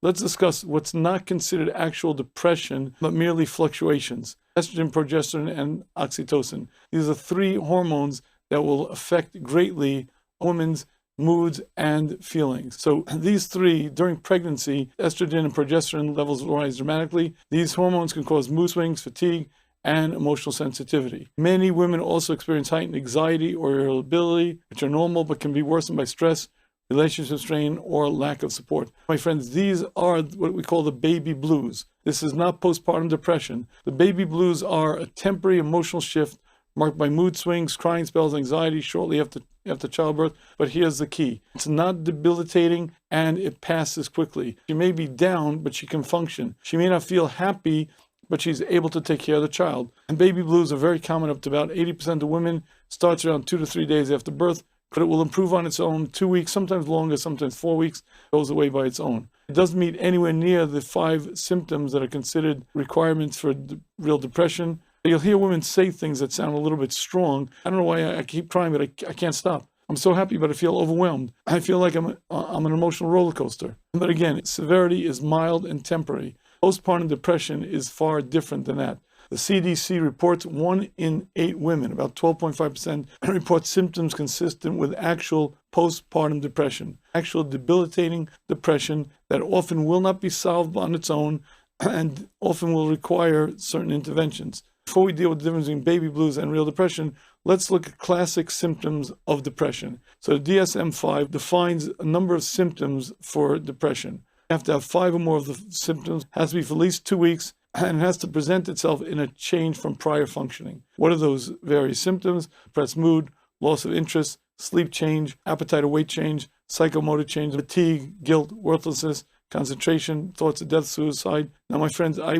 Let's discuss what's not considered actual depression, but merely fluctuations. Estrogen, progesterone, and oxytocin. These are three hormones that will affect greatly a woman's moods and feelings. So these three, during pregnancy, estrogen and progesterone levels will rise dramatically. These hormones can cause mood swings, fatigue, and emotional sensitivity. Many women also experience heightened anxiety or irritability, which are normal but can be worsened by stress, relationship strain, or lack of support. My friends, these are what we call the baby blues. This is not postpartum depression. The baby blues are a temporary emotional shift marked by mood swings, crying spells, anxiety shortly after childbirth. But here's the key. It's not debilitating and it passes quickly. She may be down, but she can function. She may not feel happy, but she's able to take care of the child. And baby blues are very common. Up to about 80% of women starts around 2 to 3 days after birth, but it will improve on its own 2 weeks, sometimes longer, sometimes 4 weeks, goes away by its own. It doesn't meet anywhere near the 5 symptoms that are considered requirements for real depression. You'll hear women say things that sound a little bit strong. I don't know why I keep trying, but I can't stop. I'm so happy, but I feel overwhelmed. I feel like I'm an emotional roller coaster. But again, severity is mild and temporary. Postpartum depression is far different than that. The CDC reports 1 in 8 women, about 12.5%, report symptoms consistent with actual postpartum depression, actual debilitating depression that often will not be solved on its own and often will require certain interventions. Before we deal with the difference between baby blues and real depression, let's look at classic symptoms of depression. So the DSM-5 defines a number of symptoms for depression. You have to have 5 or more of the symptoms, has to be for at least 2 weeks, and it has to present itself in a change from prior functioning. What are those various symptoms? Depressed mood, loss of interest, sleep change, appetite or weight change, psychomotor change, fatigue, guilt, worthlessness, concentration, thoughts of death, suicide. Now, my friends, I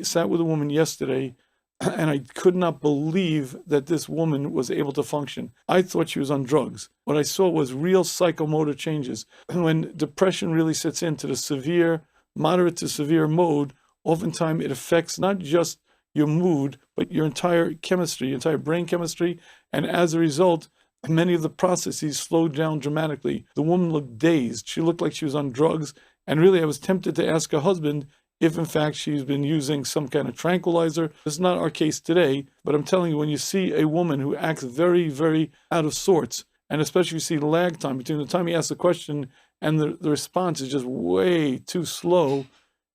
sat with a woman yesterday, and I could not believe that this woman was able to function. I thought she was on drugs. What I saw was real psychomotor changes. When depression really sets into the moderate to severe mode, oftentimes it affects not just your mood, but your entire chemistry, your entire brain chemistry. And as a result, many of the processes slowed down dramatically. The woman looked dazed. She looked like she was on drugs. And really, I was tempted to ask her husband if in fact she's been using some kind of tranquilizer. This is not our case today, but I'm telling you, when you see a woman who acts very, very out of sorts, and especially if you see the lag time between the time you ask the question and the response is just way too slow,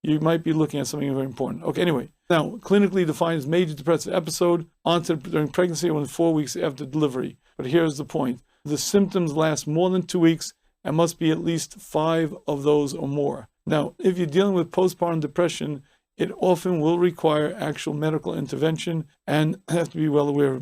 you might be looking at something very important. Okay, anyway, now, clinically defined as major depressive episode, onset during pregnancy or within 4 weeks after delivery. But here's the point. The symptoms last more than 2 weeks and must be at least 5 of those or more. Now, if you're dealing with postpartum depression, it often will require actual medical intervention and have to be well aware of